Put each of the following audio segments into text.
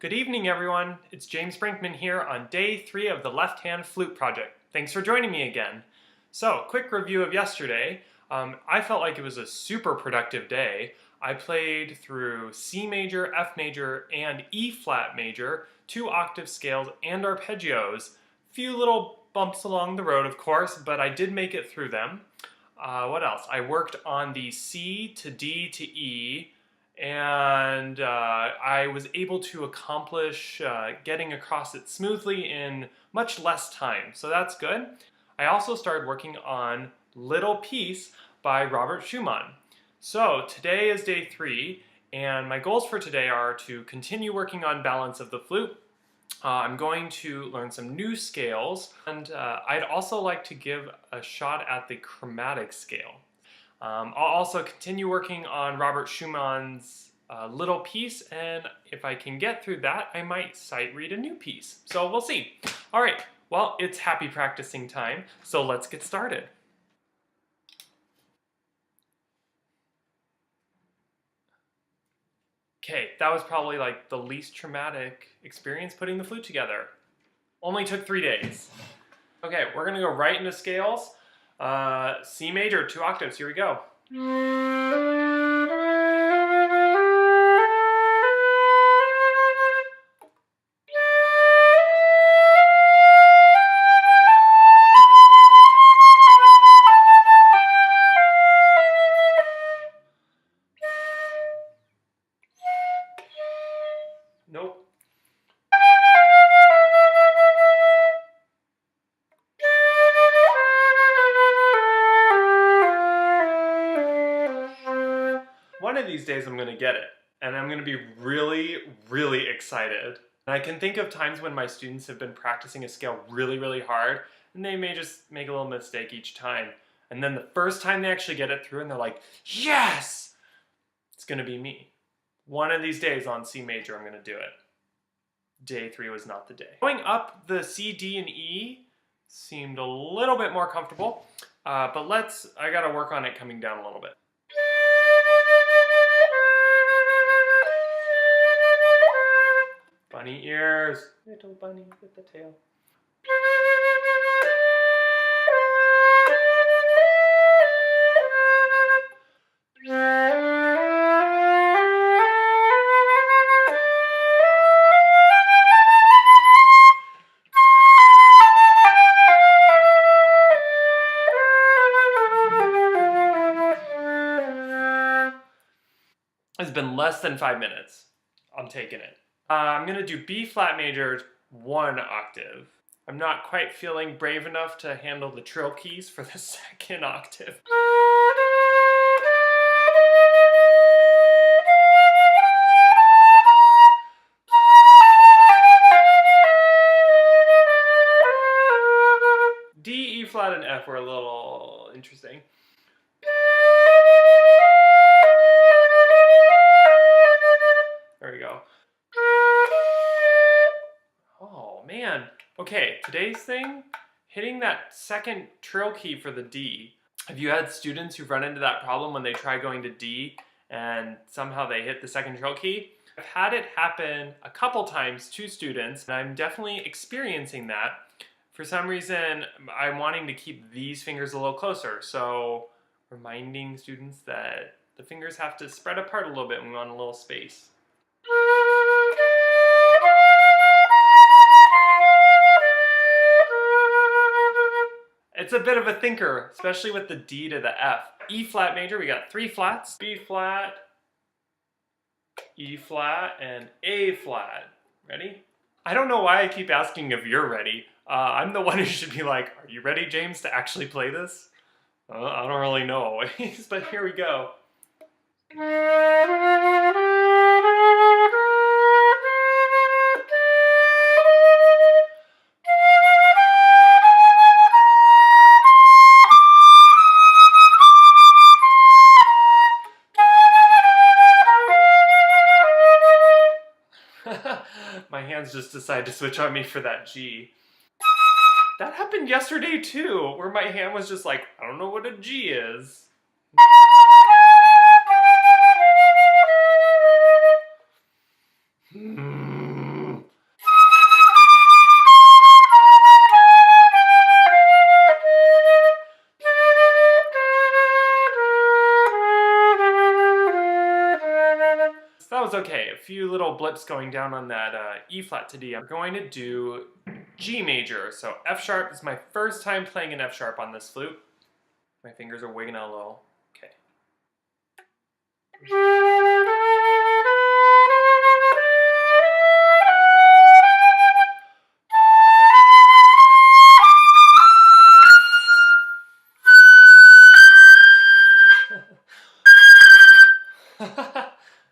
Good evening, everyone. It's James Brinkman here on day 3 of the Left Hand Flute project. Thanks for joining me again. So, quick review of yesterday. I felt like it was a super productive day. I played through C major, F major, and E flat major, 2 octave scales and arpeggios. Few little bumps along the road, of course, but I did make it through them. What else? I worked on the C to D to E, and I was able to accomplish getting across it smoothly in much less time, so that's good. I also started working on Little Piece by Robert Schumann. So today is day 3, and my goals for today are to continue working on balance of the flute. I'm going to learn some new scales, and I'd also like to give a shot at the chromatic scale. I'll also continue working on Robert Schumann's Little Piece, and if I can get through that, I might sight read a new piece. So we'll see. All right, well, it's happy practicing time, so let's get started. Okay, that was probably like the least traumatic experience putting the flute together. Only took 3 days. Okay, we're gonna go right into scales. C major, 2 octaves, here we go. Nope. One of these days I'm going to get it, and I'm going to be really, really excited. And I can think of times when my students have been practicing a scale really, really hard, and they may just make a little mistake each time. And then the first time they actually get it through and they're like, yes! It's going to be me. One of these days on C major, I'm going to do it. Day 3 was not the day. Going up the C, D, and E seemed a little bit more comfortable, but I got to work on it coming down a little bit. Bunny ears, little bunny with the tail. It's been less than 5 minutes. I'm taking it. I'm going to do B flat major 1 octave. I'm not quite feeling brave enough to handle the trill keys for the 2nd octave. D, E flat, and F were a little interesting. There we go. Oh man. Okay, today's thing, hitting that 2nd trill key for the D. Have you had students who've run into that problem when they try going to D and somehow they hit the 2nd trill key? I've had it happen a couple times to students, and I'm definitely experiencing that. For some reason, I'm wanting to keep these fingers a little closer, so reminding students that the fingers have to spread apart a little bit when we want a little space. It's a bit of a thinker, especially with the D to the F. E flat major, we got 3 flats. B flat, E flat, and A flat. Ready? I don't know why I keep asking if you're ready. I'm the one who should be like, are you ready, James, to actually play this? I don't really know always, but here we go. My hands just decided to switch on me for that G. That happened yesterday too, where my hand was just like, I don't know what a G is. little blips going down on that E flat to D. I'm going to do G major. So F sharp is my first time playing an F sharp on this flute. My fingers are wigging out a little. Okay.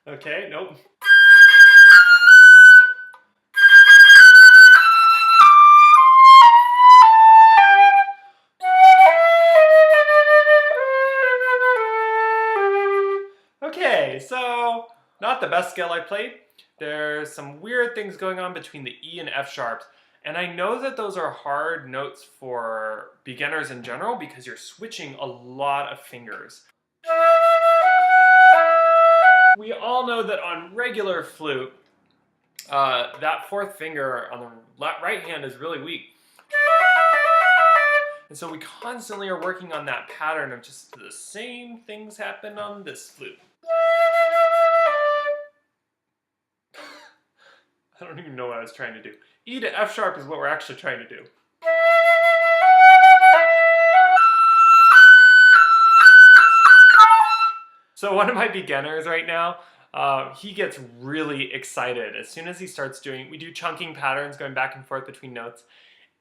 Okay, nope. Okay, so not the best scale I played. There's some weird things going on between the E and F sharps, and I know that those are hard notes for beginners in general because you're switching a lot of fingers. We all know that on regular flute, that fourth finger on the right hand is really weak. And so we constantly are working on that pattern of just the same things happen on this flute. I don't even know what I was trying to do. E to F sharp is what we're actually trying to do. So one of my beginners right now, he gets really excited as soon as he starts doing, we do chunking patterns going back and forth between notes.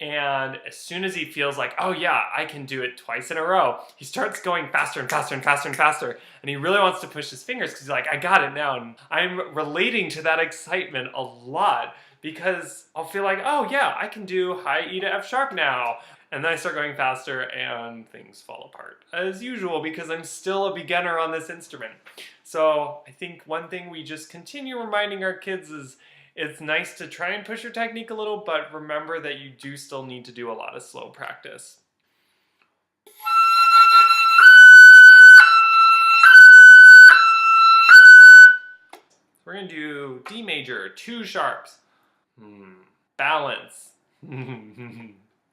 And as soon as he feels like, oh yeah, I can do it twice in a row, he starts going faster and faster and faster and faster. And he really wants to push his fingers because he's like, I got it now. And I'm relating to that excitement a lot because I'll feel like, oh yeah, I can do high E to F sharp now. And then I start going faster and things fall apart, as usual, because I'm still a beginner on this instrument. So I think one thing we just continue reminding our kids is it's nice to try and push your technique a little, but remember that you do still need to do a lot of slow practice. We're going to do D major, 2 sharps. Balance.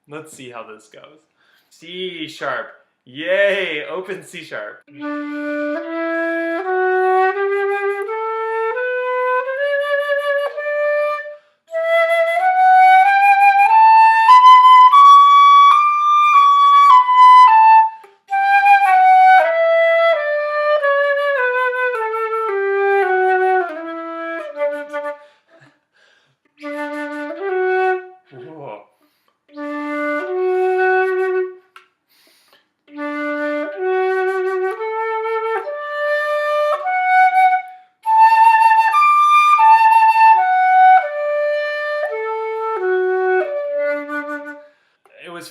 Let's see how this goes. C sharp. Yay! Open C sharp.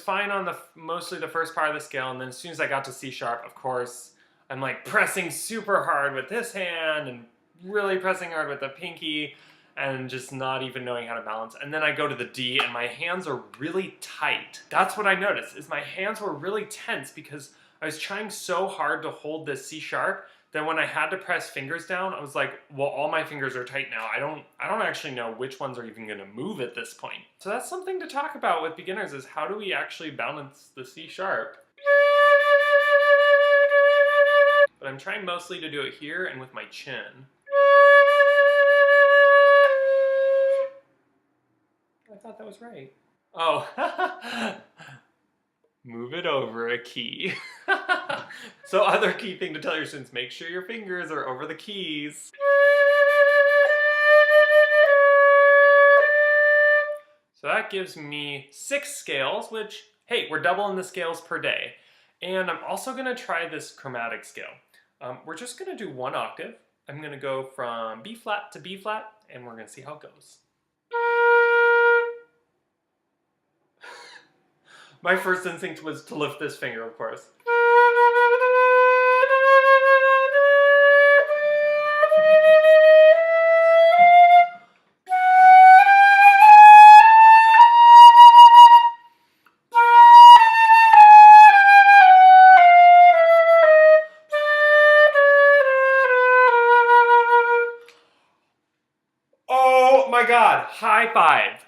Fine on mostly the first part of the scale, and then as soon as I got to C sharp, of course, I'm like pressing super hard with this hand and really pressing hard with the pinky and just not even knowing how to balance. And then I go to the D and my hands are really tight. That's what I noticed, is my hands were really tense because I was trying so hard to hold this C sharp that when I had to press fingers down, I was like, well, all my fingers are tight now. I don't actually know which ones are even gonna move at this point. So that's something to talk about with beginners, is how do we actually balance the C sharp? But I'm trying mostly to do it here and with my chin. I thought that was right. Oh, move it over a key. So other key thing to tell your students, make sure your fingers are over the keys. So that gives me 6 scales, which, hey, we're doubling the scales per day. And I'm also gonna try this chromatic scale. We're just gonna do 1 octave. I'm gonna go from B flat to B flat, and we're gonna see how it goes. My first instinct was to lift this finger, of course. Oh my God, high five.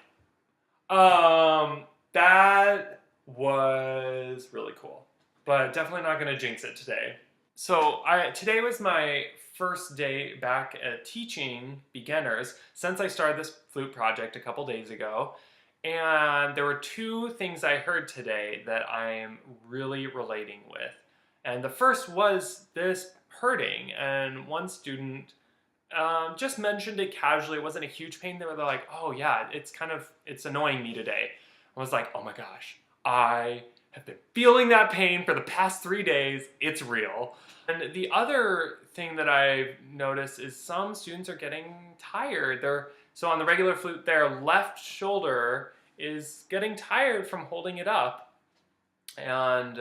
That was really cool, but definitely not gonna jinx it today. So today was my first day back at teaching beginners since I started this flute project a couple days ago. And there were two things I heard today that I'm really relating with. And the first was this hurting, and one student just mentioned it casually. It wasn't a huge pain. They were like, oh yeah, it's annoying me today. I was like, oh my gosh, I have been feeling that pain for the past 3 days. It's real. And the other thing that I've noticed is some students are getting tired. So on the regular flute, their left shoulder is getting tired from holding it up. And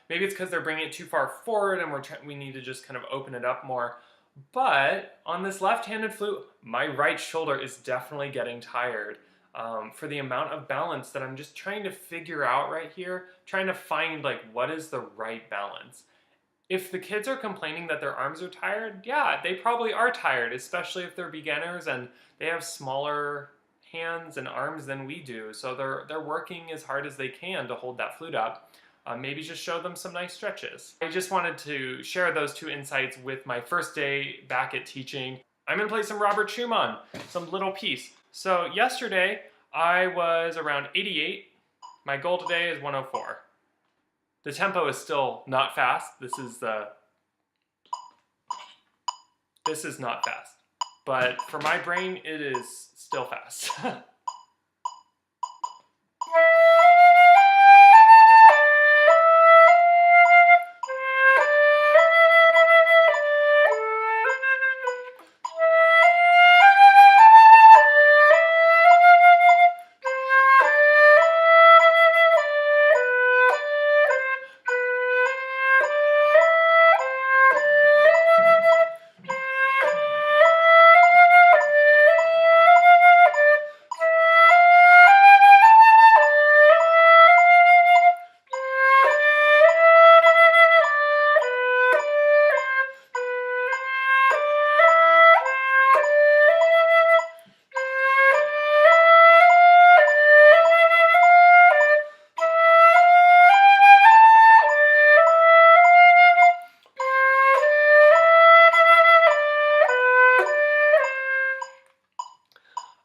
maybe it's because they're bringing it too far forward and we need to just kind of open it up more. But on this left-handed flute, my right shoulder is definitely getting tired for the amount of balance that I'm just trying to figure out right here, trying to find like what is the right balance. If the kids are complaining that their arms are tired, yeah, they probably are tired, especially if they're beginners and they have smaller hands and arms than we do. So they're working as hard as they can to hold that flute up. Maybe just show them some nice stretches. I just wanted to share those two insights with my first day back at teaching. I'm gonna play some Robert Schumann, some little piece. So yesterday I was around 88. My goal today is 104. The tempo is still not fast. This is not fast. But for my brain, it is still fast.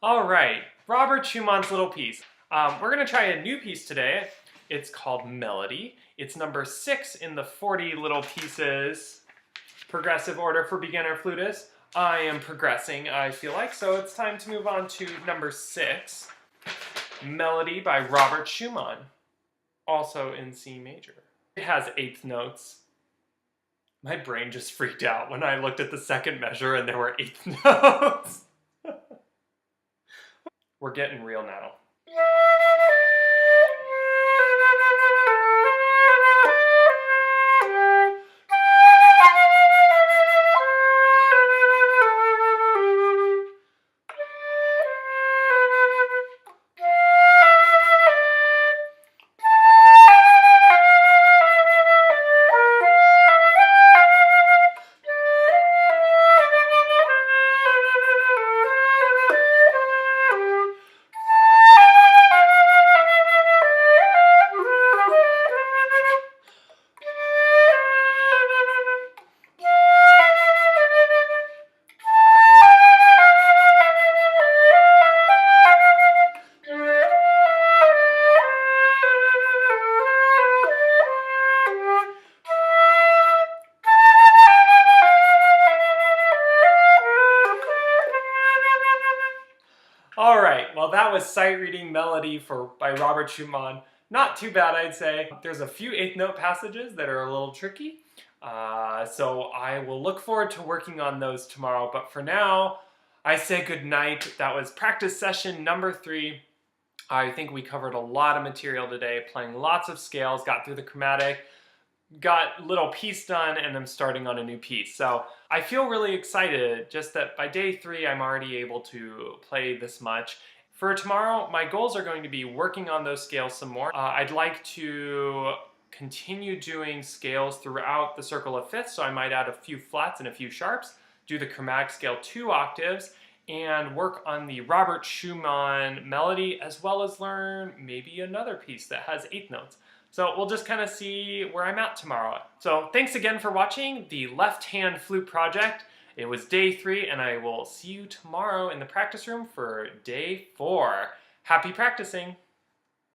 All right, Robert Schumann's little piece. We're gonna try a new piece today. It's called Melody. It's number 6 in the 40 little pieces progressive order for beginner flutists. I am progressing, I feel like, so it's time to move on to number 6, Melody by Robert Schumann, also in C major. It has 8th notes. My brain just freaked out when I looked at the second measure and there were 8th notes. We're getting real now. All right, well that was Sight Reading Melody by Robert Schumann. Not too bad, I'd say. There's a few 8th note passages that are a little tricky, so I will look forward to working on those tomorrow. But for now, I say good night. That was practice session number 3. I think we covered a lot of material today, playing lots of scales, got through the chromatic, got a little piece done, and I'm starting on a new piece. So I feel really excited just that by day 3 I'm already able to play this much. For tomorrow, my goals are going to be working on those scales some more. I'd like to continue doing scales throughout the circle of fifths, so I might add a few flats and a few sharps, do the chromatic scale 2 octaves, and work on the Robert Schumann melody, as well as learn maybe another piece that has 8th notes. So we'll just kind of see where I'm at tomorrow. So thanks again for watching the Left Hand Flute Project. It was day 3, and I will see you tomorrow in the practice room for day 4. Happy practicing!